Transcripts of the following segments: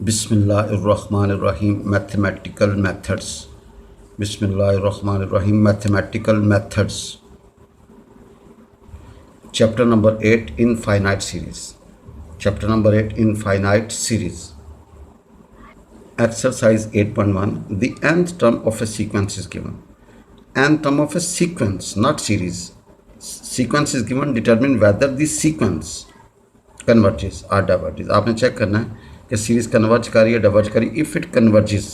Bismillahirrahmanirrahim. Mathematical methods. Bismillahirrahmanirrahim. Mathematical methods. Chapter number 8 in finite series. Chapter number 8 in finite series. Exercise 8.1. The nth term of a sequence is given. Nth term of a sequence, not series. Sequence is given. Determine whether the sequence converges or diverges. आपने check करना है कि series converge कर रही है, diverge कर रही है. इफ़ इट कन्वर्जेस,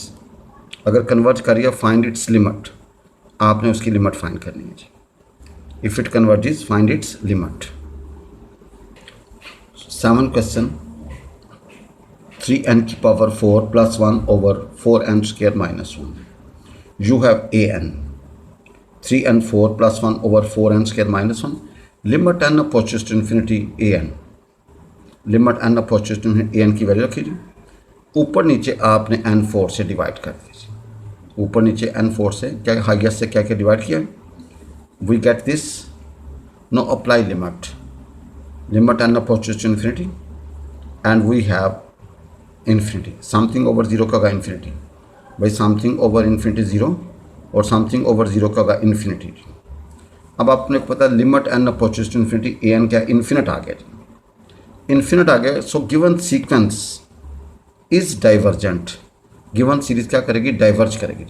अगर कन्वर्ज कर रही है, फाइंड इट्स लिमिट. आपने उसकी लिमिट फाइंड करनी है जी. If it converges, find its limit. 7 question. 3n की power 4 + 1 / 4n² - 1. You have an 3n 4 + 1 / 4n² - 1. Limit n approaches to infinity an. Limit n approaches to an की value रखिए. ऊपर नीचे आपने n4 से डिवाइड कर दीजिए. ऊपर नीचे n4 से क्या, हाईएस्ट से क्या क्या डिवाइड किया. We get this. Now apply limit. Limit n approaches to infinity and we have infinity. Something over zero का होगा इन्फिनिटी. भाई समथिंग ओवर इन्फिनिटी जीरो और समथिंग ओवर जीरो का होगा इन्फिनिटी. अब आपने को पता limit n approaches to infinity an क्या इन्फिनिट आ गया. इन्फिनिट आ गया. So given sequence is divergent. Given series क्या करेगी, डाइवर्ज करेगी.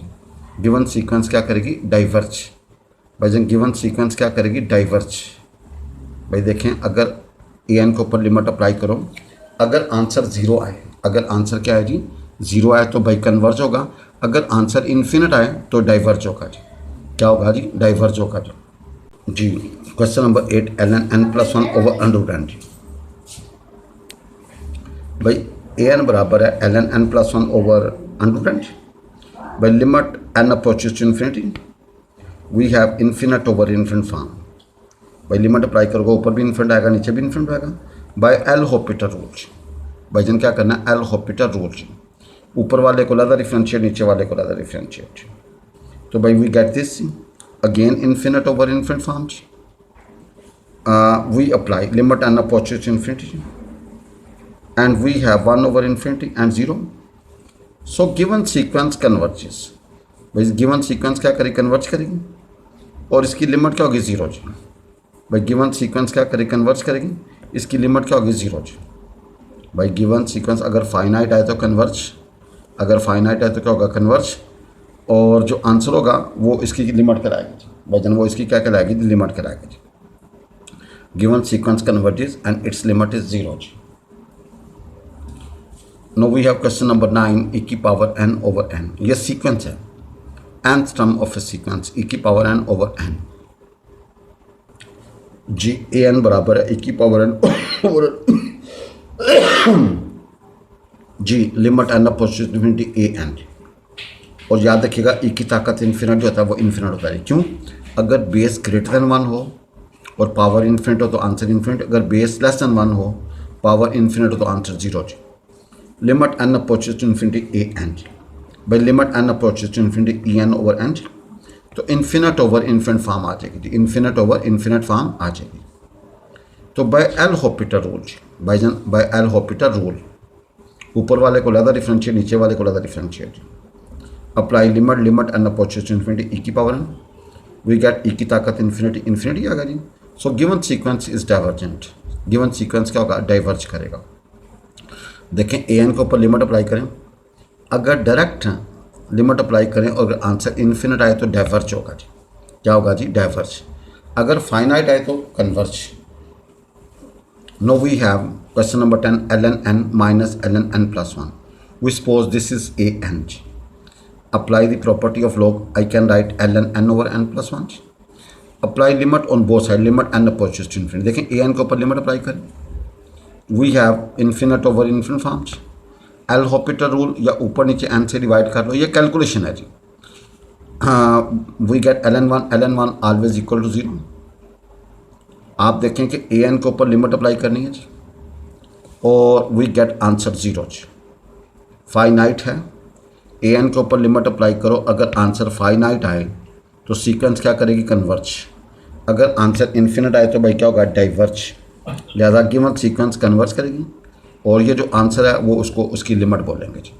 गिवन सीक्वेंस क्या करेगी, डाइवर्ज. भाई जन गिवन सीक्वेंस क्या करेगी, डाइवर्ज. भाई देखें, अगर an के ऊपर लिमिट अप्लाई करो, अगर आंसर ज़ीरो आए, अगर आंसर क्या है जी, ज़ीरो आए तो भाई कन्वर्ज होगा. अगर आंसर इन्फिनिट आए तो डाइवर्ज होगा जी. क्या होगा जी, डाइवर्ज होगा जी. Question number 8. ln n + 1 / √n जी. भाई an बराबर है ln n + 1 / √n. भाई limit n approaches to infinity, we have infinite over infinite form. भाई लिमिट अप्लाई करोगे, ऊपर भी इन्फिनिट आएगा, नीचे भी इन्फिनिट आएगा. By L'Hopital rule. भाई जन क्या करना है, एल हॉपिटल रूल. ऊपर वाले को लादा डिफरेंशिएट, नीचे वाले को लादा डिफरेंशिएट. तो भाई we get this again infinite over infinite form. We apply limit n approaches to infinity and we have 1 over infinity and 0. So given sequence converges. भाई given sequence क्या करेगी, कन्वर्ज करेगी. और इसकी लिमिट क्या होगी, 0 जी. भाई given sequence क्या करेगी, कन्वर्ज करेगी. इसकी लिमिट क्या होगी, 0 जी. भाई given sequence अगर फाइनाइट आए तो कन्वर्ज, अगर फाइनाइट आए तो क्या होगा, कन्वर्ज. और जो आंसर होगा वो इसकी लिमिट कराएगी. भाई जन वो इसकी क्या कराएगी, लिमिट कराएगी. Given sequence converges and its limit is 0 जी. Now we have question number 9. e की पावर n over n. ये सीक्वेंस है. nth term of a sequence e की पावर n over n. जी an बराबर है e की पावर n over जी limit n approaches to infinity an. और याद रखिएगा e की ताकत इन्फिनिट होता है, वो इन्फिनिट होता है. क्यों, अगर बेस ग्रेटर देन 1 हो और पावर इन्फिनिट हो तो आंसर इन्फिनिट. अगर बेस लेस देन 1 हो, पावर इन्फिनिट हो तो आंसर 0 जी. Limit n approaches to infinity an. भाई limit n approaches to infinity en over n. तो इन्फिनिट ओवर इन्फिनिट फॉर्म आ जाएगी जी. इन्फिनिट ओवर इन्फिनिट फॉर्म आ जाएगी. तो बाय एल हॉपिटल रूल. भाई जन बाय एल हॉपिटल रूल, ऊपर वाले को लादा डिफरेंशिएट, नीचे वाले को लादा differentiate. Apply limit n approaches to infinity e की power n. We get e की ताकत इन्फिनिटी, इन्फिनिटी आ गया जी. So given sequence is divergent. Given sequence क्या होगा, डाइवर्ज करेगा. देखें an के ऊपर लिमिट अप्लाई करें, अगर डायरेक्ट लिमिट अप्लाई करें और अगर आंसर इन्फिनिट आए तो डाइवर्ज होगा जी. क्या होगा जी, डाइवर्ज. अगर फाइनाइट आए तो converge. Now we have question number 10. ln n - ln n + 1. We suppose this is an जी. Apply the property of log. I can write ln n over n + 1. Apply limit on both side. Limit n approaches to infinity. देखें an के ऊपर limit apply करें, we have infinite over infinite forms. L'Hopital rule, या ऊपर नीचे n से divide कर लो, ये कैलकुलेशन है जी. We get ln 1 always equal to 0. आप देखें कि an के ऊपर लिमिट अप्लाई करनी है जी, और वी गेट आंसर 0 जी. फाइनाइट है, an के ऊपर लिमिट अप्लाई करो, अगर आंसर फाइनाइट आए तो सीक्वेंस क्या करेगी, कन्वर्ज. अगर आंसर इन्फिनिट आए तो भाई क्या होगा, डाइवर्ज. लिहाजा गिवन सीक्वेंस कन्वर्ज करेगी. और ये जो आंसर है वो उसको उसकी लिमिट बोलेंगे जी,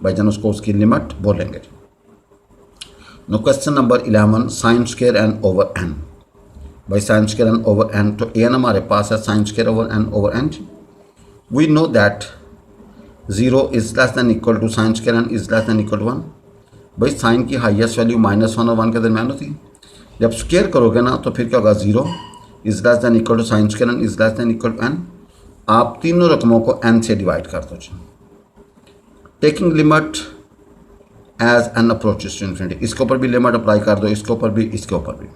भाईजान उसको उसकी लिमिट बोलेंगे जी। No question number 11, sine square n over n. भाई sine square n over n, तो एन हमारे पास है sine square over n over n जी। We know that 0 is less than equal to sine square n is less than equal to 1। भाई sign की highest value -1 और 1 के दरमियान होती है। जब स्क्वायर करोगे ना तो फिर क्या होगा, 0 is less than equal to sine square n is less than equal to n. आप तीनों रकमों को एन से डिवाइड कर दो। Taking limit as n approaches to infinity, इसके ऊपर भी लिमिट अप्लाई कर दो, इसके ऊपर भी, इसके ऊपर भी।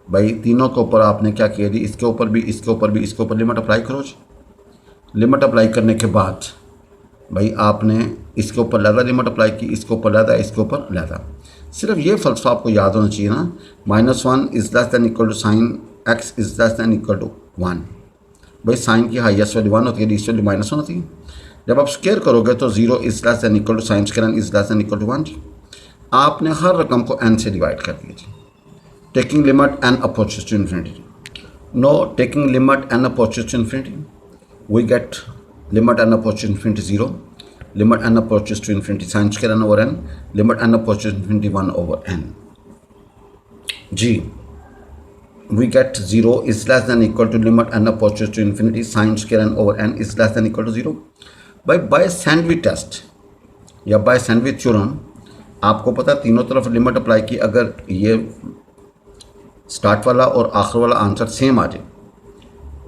भाई तीनों के ऊपर आपने क्या किया जी, इसके ऊपर भी, इसके ऊपर भी, इसके ऊपर लिमिट अप्लाई करो जी। लिमिट अप्लाई करने के बाद भाई आपने इसके ऊपर लहदा लिमिट अप्लाई की, इसके ऊपर लहदा, इसके ऊपर लहदा। सिर्फ ये फ़लसफ़ा आपको याद होना चाहिए ना, -1 is less than equal to sine x is less than equal to 1। भाई साइन की हाईएस्ट वैल्यू 1 होती है, लीस्ट वैल्यू -1 होती है। जब आप स्क्वायर करोगे तो 0 is less than equal to sine square n is less than equal to 1 जी। आपने हर रकम को n से डिवाइड कर दिया जी। Taking limit n approaches to infinity. Now taking limit n approaches to infinity, we get limit n approaches to infinity 0, limit n approaches to infinity sin square n over n, limit n approaches to infinity 1 over n. G, we get 0 is less than equal to limit n approaches to infinity sin square n over n is less than equal to 0. by Sandwich test या by Sandwich theorem आपको पता है तीनों तरफ limit apply की, अगर ये start वाला और आखिर वाला आंसर सेम आ जाए,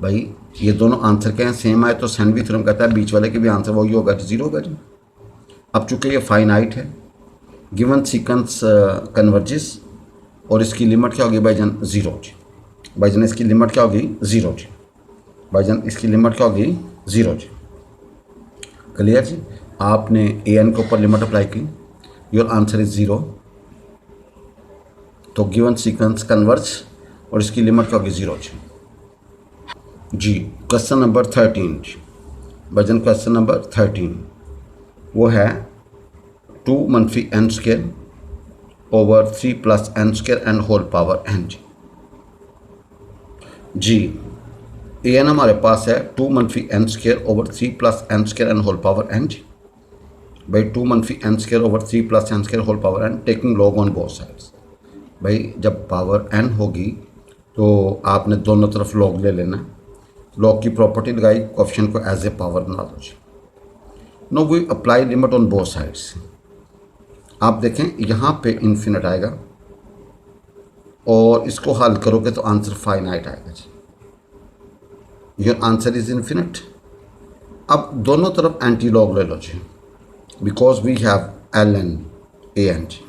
भाई ये दोनों आंसर क्या हैं, सेम आए, तो सैंडविच थ्योरम कहता है बीच वाले के भी आंसर वही होगा, 0 होगा जी। अब चूंकि ये फाइनाइट है, गिवन सीक्वेंस कन्वर्जेस, और इसकी लिमिट क्या होगी भाईजान, 0 जी। भाईजान इसकी लिमिट क्या होगी, 0 जी। भाईजान इसकी लिमिट क्या होगी, 0 जी। क्लियर जी। आपने ए एन के ऊपर लिमिट अप्लाई की, योर आंसर इज 0, तो गिवन सीक्वेंस कन्वर्ज और इसकी लिमिट क्या होगी, 0 जी। जी क्वेश्चन नंबर 13 जी, भाईजान क्वेश्चन नंबर 13 वो है 2 - n square over 3 + n square and whole power n जी। जी ए एन हमारे पास है 2 - n square over 3 + n square and whole power n जी। भाई 2 - n square over 3 + n square whole power n, taking log on both sides. भाई जब power n होगी तो आपने दोनों तरफ लॉग ले लेना। लॉग की प्रॉपर्टी लगाई, कोएफिशिएंट को एज ए पावर बना दो जी। Now we apply limit on both sides. आप देखें यहाँ पे इन्फिनिट आएगा और इसको हल करोगे तो आंसर फाइनाइट आएगा जी। Your answer is infinite. अब दोनों तरफ एंटी लॉग ले लो जी, because we have ln an जी।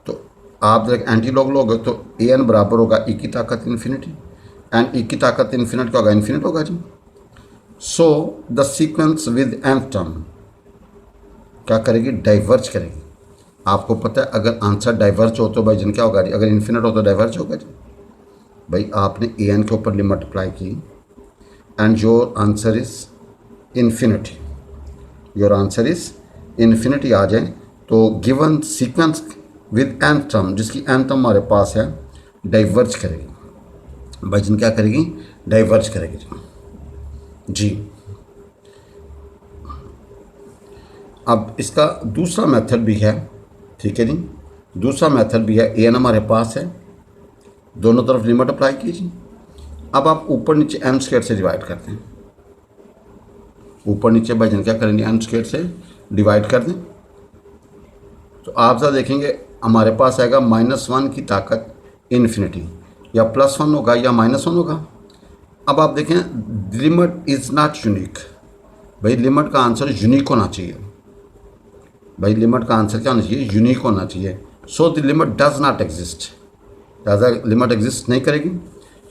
तो आप जब एंटी लॉग लोगे तो an बराबर होगा e की ताकत इन्फिनिटी, एंड e की ताकत इन्फिनिट का होगा, इन्फिनिट होगा जी। So the sequence with n term क्या करेगी, डाइवर्ज करेगी। आपको पता है अगर आंसर डाइवर्ज हो तो भाई जिन क्या होगा जी, अगर इन्फिनिट हो तो डाइवर्ज होगा जी। भाई आपने ए एन के ऊपर लिमिट अप्लाई की and your answer is infinity, your answer is infinity आ जाए तो given sequence with n term, जिसकी n टर्म हमारे पास है, डाइवर्ज करेगी। भाईजान क्या करेगी, डाइवर्ज करेगी जी। अब इसका दूसरा मेथड भी है, ठीक है जी। दूसरा मेथड भी है, ए एन हमारे पास है, दोनों तरफ लिमिट अप्लाई कीजिए। अब आप ऊपर नीचे n स्क्वायर से डिवाइड करते हैं, ऊपर नीचे भाईजान क्या करेंगे, n स्क्वायर से डिवाइड कर दें तो आप ज़रा देखेंगे हमारे पास आएगा -1 की ताकत इन्फिनिटी, या +1 होगा या -1 होगा। अब आप देखें लिमिट इज़ नॉट यूनिक। भाई लिमिट का आंसर यूनिक होना चाहिए, भाई लिमिट का आंसर क्या होना चाहिए, यूनिक होना चाहिए। So the limit does not exist, लिहाजा लिमिट एग्जिस्ट नहीं करेगी।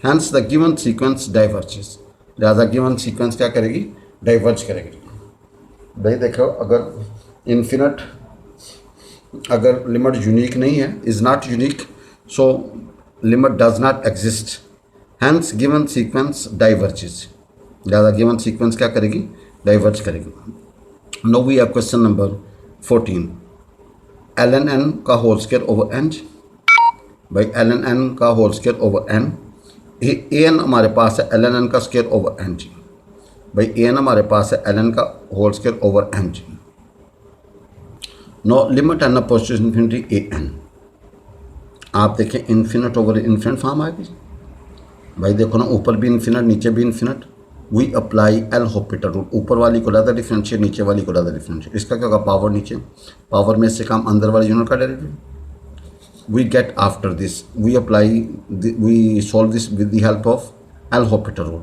Hence the given sequence diverges, लिहाजा गिवन सीक्वेंस क्या करेगी, डाइवर्ज करेगी। भाई देखो अगर इन्फिनिट, अगर लिमिट यूनिक नहीं है, is not unique, so limit does not exist, hence given sequence diverges, लिहाजा गिवन सीक्वेंस क्या करेगी, डाइवर्ज करेगी। Now we have question number 14, ln n का होल स्क्वायर ओवर n। भाई ln n का whole square over n, a n हमारे पास है ln n का स्क्वायर ओवर n जी। भाई ए एन हमारे पास है एल एन का होल स्क्वायर ओवर एन जी। नो लिमिट एन अपोजिट इन्फिनिटी ए एन, आप देखें इन्फिनिट ओवर इन्फिनिट फॉर्म आएगी भाई। देखो ना, ऊपर भी इन्फिनिट नीचे भी infinite. We apply L'Hopital rule, ऊपर वाली को लादा डिफरेंशिएट, नीचे वाली को लादा डिफरेंशिएट। इसका क्या होगा, पावर नीचे, पावर में से काम अंदर वाले यूनिट का derivative. We get after this we apply we solve this with the help of L'Hopital rule.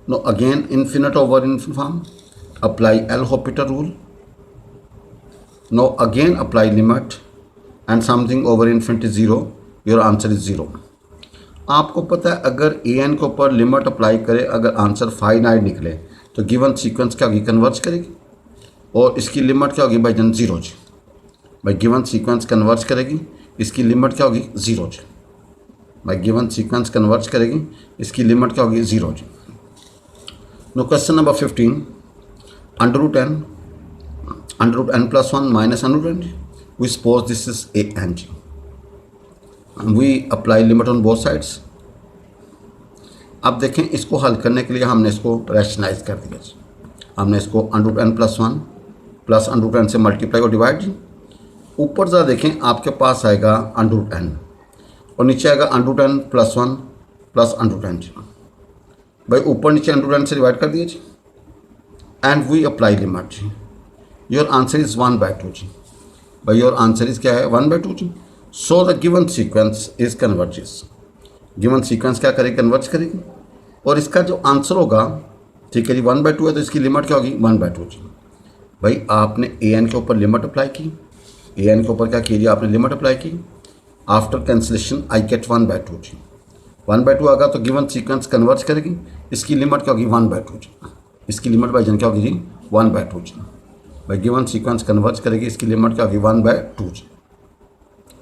Now again infinite over infinite form, apply L'Hopital rule. Now again apply limit and something over infinity zero, your answer is zero. आपको पता है अगर ए n के ऊपर limit apply करे, अगर answer finite निकले तो गिवन सीक्वेंस क्या होगी, कन्वर्ज करेगी। और इसकी लिमिट क्या होगी भाई जन, ज़ीरो जी। भाई गिवन सीक्वेंस कन्वर्ज करेगी, इसकी लिमिट क्या होगी, ज़ीरो जी। भाई गिवन सीक्वेंस कन्वर्ज करेगी, इसकी लिमिट क्या होगी, ज़ीरो जी। No question number 15, under root n plus one minus under root n, we suppose this is a n जी। We apply limit on both sides. अब देखें, इसको हल करने के लिए हमने इसको रैशनलाइज कर दिया जी। हमने इसको under root n plus one plus under root n से मल्टीप्लाई और डिवाइड जी। ऊपर ज़रा देखें, आपके पास आएगा अंडर रूट एन और नीचे आएगा under root n plus one plus under root n जी। भाई ऊपर नीचे अंडर रूट एन से डिवाइड कर दिए जी, एंड वी अप्लाई लिमिट जी। योर आंसर इज़ 1/2 जी। भाई योर आंसर इज़ क्या है, 1/2 जी। So the given sequence is converges. Given sequence क्या करेगी, कन्वर्ज करेगी। और इसका जो आंसर होगा, ठीक है जी, 1/2 है तो इसकी लिमिट क्या होगी, 1/2 जी। भाई आपने ए एन के ऊपर लिमिट अप्लाई की, ए एन के ऊपर क्या कीजिए, आपने लिमिट अप्लाई की। आफ्टर कैंसिलेशन आई गेट 1/2 जी। 1/2 आगा तो गिवन सीक्वेंस कन्वर्ज करेगी, इसकी लिमिट क्या होगी, 1/2 जी। इसकी लिमिट भाई जन क्या होगी जी, 1/2 जी। भाई गिवन सीक्वेंस कन्वर्ज करेगी, इसकी लिमिट क्या होगी, 1/2 जी।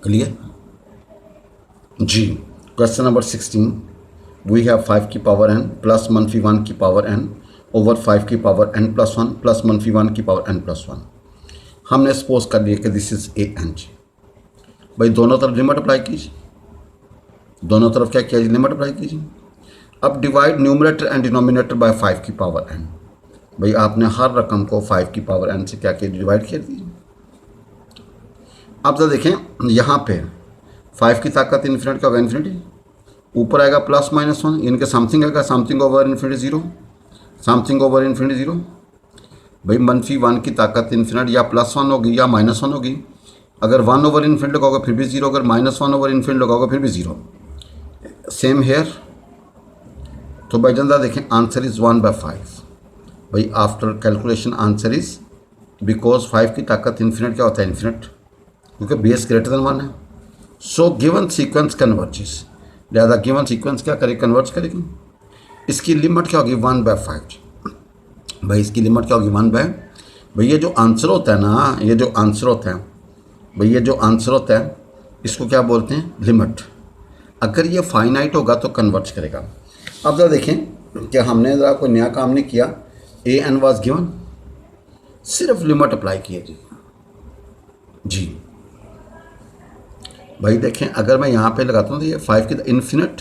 क्लियर जी। क्वेश्चन नंबर 16, वी हैव 5 की पावर n प्लस मनफी 1 की पावर n ओवर 5 की पावर n प्लस 1 प्लस मनफी 1 की पावर n प्लस 1। हमने सपोज कर लिया कि दिस इज ए एन जी। भाई दोनों तरफ लिमिट अप्लाई कीजिए, दोनों तरफ क्या किया, लिमिट अप्लाई कीजिए। अब divide numerator and denominator by 5 की पावर n। भाई आपने हर रकम को 5 की पावर n से क्या किया, डिवाइड कर दीजिए। अब जरा देखें, यहाँ पे 5 की ताकत इन्फिनिटी का होगा, इन्फिनिटी ऊपर आएगा प्लस माइनस 1, इनके समथिंग आएगा, something over infinity 0, something over infinity 0। भाई मनफी 1 की ताकत इन्फिनिटी या प्लस 1 होगी या माइनस 1 होगी। अगर 1 ओवर इन्फिनिटी लगाओगे फिर भी 0, अगर माइनस 1 ओवर इन्फिनिटी लगाओगे फिर भी 0। Same here. तो भाई जनता देखें, आंसर इज़ 1/5। भाई after calculation answer is, because 5 की ताकत इन्फिनिट क्या होता है, इन्फिनिट, क्योंकि बेस ग्रेटर देन 1 है। सो गिवन सीक्वेंस कन्वर्जेस, लिहाजा गिवन सीक्वेंस क्या करेगी, कन्वर्ज करेगी। इसकी लिमिट क्या होगी, 1/5। भाई इसकी लिमिट क्या होगी, 1/। भाई ये जो आंसर होता है ना, ये जो आंसर होता है, भाई ये जो आंसर होता है इसको क्या बोलते हैं, लिमिट। अगर ये फाइनाइट होगा तो कन्वर्ज करेगा। अब ज़रा देखें कि हमने ज़रा कोई नया काम नहीं किया। ए एन वाज गिवन, सिर्फ लिमिट अप्लाई किए जी। भाई देखें, अगर मैं यहाँ पे लगाता हूँ तो ये 5 की इन्फिनिट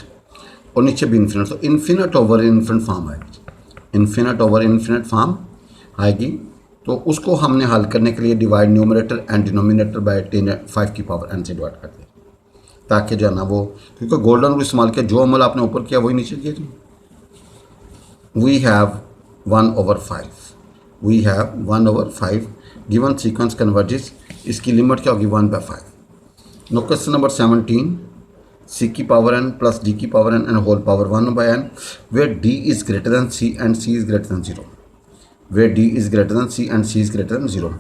और नीचे भी इन्फिनिट, तो इन्फिनिट ओवर इन्फिनिट फॉर्म आएगी, इन्फिनिट ओवर इन्फिनिट फॉर्म आएगी। तो उसको हमने हल करने के लिए divide numerator and denominator by 5 की पावर n से डिवाइड कर दिया, ताकि जो है ना वो, क्योंकि गोल्डन रूल इस्तेमाल किया, जो अमल आपने ऊपर किया वही नीचे किया जी। We have 1/5, we have 1/5 given sequence converges, इसकी लिमिट क्या होगी, 1/5। नो क्वेश्चन नंबर 17, c की पावर n प्लस d की power n and whole power 1/n, where d is greater than c and c is greater than 0, where d is greater than c and c is greater than 0।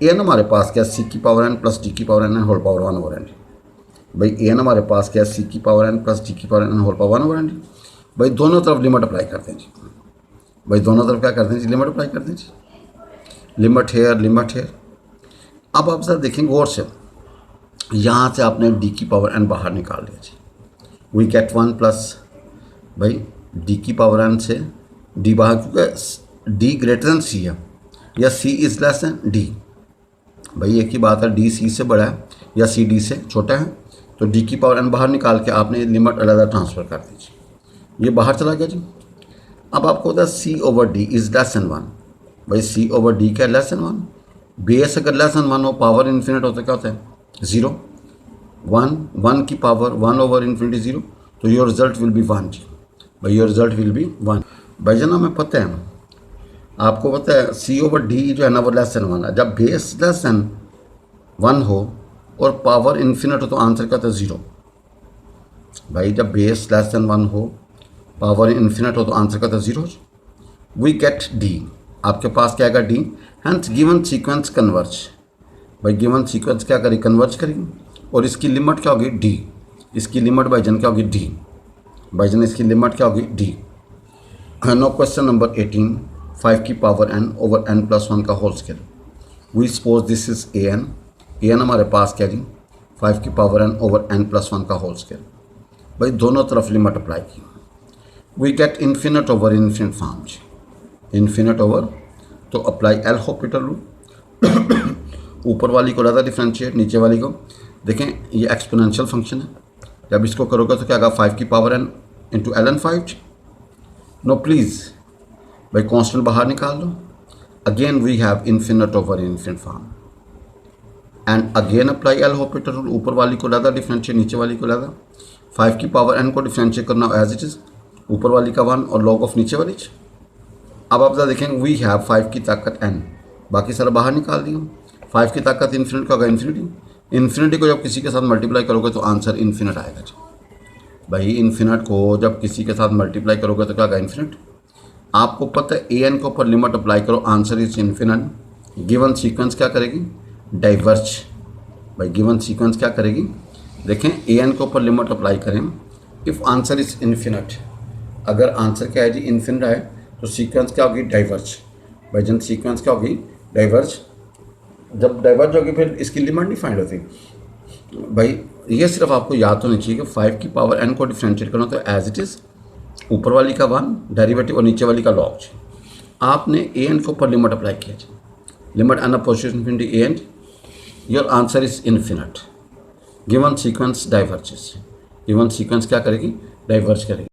n हमारे पास क्या, c की power n plus d की power n and whole power 1/n। भाई n हमारे पास क्या, c की पावर n प्लस d की power n and whole power 1/n। भाई दोनों तरफ लिमिट अप्लाई करते हैं जी। भाई दोनों तरफ क्या करते हैं जी, लिमिट अप्लाई करते हैं जी। Limit here, limit here. अब आप सर देखेंगे गौर से, यहाँ से आपने d की पावर n बाहर निकाल लिया जी। वी गेट 1 प्लस, भाई d की पावर n से d बाहर, क्योंकि d ग्रेटर दैन c है या c is less then d। भाई एक ही बात है, d c से बड़ा है या c d से छोटा है, तो d की पावर n बाहर निकाल के आपने लिमिट अलग ट्रांसफ़र कर दीजिए। ये बाहर चला गया जी। अब आपको होता है c over d is less than 1। भाई सी ओवर डी क्या लेस देन 1? बेस अगर लेस देन 1 हो, पावर इन्फिनिट होता है, क्या होता है 0। 1 की पावर 1 ओवर इन्फिनिटी 0, तो योर रिजल्ट विल बी 1 जी। भाई योर रिजल्ट विल बी 1। भाई जना हमें पता है, आपको पता है सी ओवर डी जो है ना वो लेस देन 1 है। जब बेस लेस देन 1 हो और पावर इन्फिनिट हो तो आंसर क्या होता है 0। भाई जब बेस लेस देन 1 हो, पावर इन्फिनिट हो तो आंसर क्या होता है 0। वी गेट डी, आपके पास क्या आएगा d. Hence given sequence converge. भाई गिवन सीक्वेंस क्या करेगी, कन्वर्ज करेगी। और इसकी लिमिट क्या होगी डी। इसकी लिमिट भाईजन क्या होगी डी। भाईजन इसकी लिमिट क्या होगी डी। नो क्वेश्चन नंबर 18, 5 की power n over n plus 1 का whole square. We suppose this is a n हमारे पास क्या जी 5 की power n over n plus 1 का होल स्केयर। भाई दोनों तरफ लिमिट अप्लाई की। We get infinite over infinite form जी। इन्फिनिट ओवर तो अप्लाई एल हॉपिटल रूल। ऊपर वाली को ज़्यादा डिफ्रेंशिएट, नीचे वाली को देखें ये एक्सपोनेंशियल फंक्शन है। जब इसको करोगे तो क्या आएगा 5 की power n into l n 5। Now please भाई कॉन्स्टेंट बाहर निकाल लो। Again we have infinite over infinite form and again apply L'Hopital rule. ऊपर वाली को ज़्यादा डिफ्रेंशिएट, नीचे वाली को ज़्यादा। 5 की पावर n को डिफ्रेंशिएट करना एज इट इज़, ऊपर वाली का 1 और log ऑफ नीचे वाली। अब आप देखेंगे वी हैव 5 की ताकत n, बाकी सारा बाहर निकाल दिया। 5 की ताकत इन्फिनिट का होगा इन्फिनिटी। इन्फिनिटी को जब किसी के साथ मल्टीप्लाई करोगे तो आंसर इन्फिनिट आएगा जी। भाई इन्फिनिट को जब किसी के साथ मल्टीप्लाई करोगे तो क्या आएगा इन्फिनिट। आपको पता है ए एन के ऊपर लिमिट अप्लाई करो, answer is infinite. Given sequence क्या करेगी डाइवर्ज। भाई गिवन सीक्वेंस क्या करेगी, देखें ए एन के ऊपर लिमिट अप्लाई करें। इफ़ आंसर इज इन्फिनिट, अगर आंसर क्या है जी इन्फिनिट है तो सीक्वेंस क्या होगी डाइवर्ज। भाई जन सीक्वेंस क्या होगी डाइवर्ज। जब डाइवर्ज होगी फिर इसकी लिमिट नहीं फाइंड होती। भाई ये सिर्फ आपको याद होनी चाहिए कि 5 की पावर n को डिफ्रेंशिएट करना तो एज इट इज़, ऊपर वाली का 1 डेरिवेटिव और नीचे वाली का log। आपने ए एन के ऊपर लिमिट अप्लाई किया जी। Limit n approaches infinity a n, your answer is infinite. Given sequence diverges. Given sequence क्या करेगी डाइवर्ज करेगी।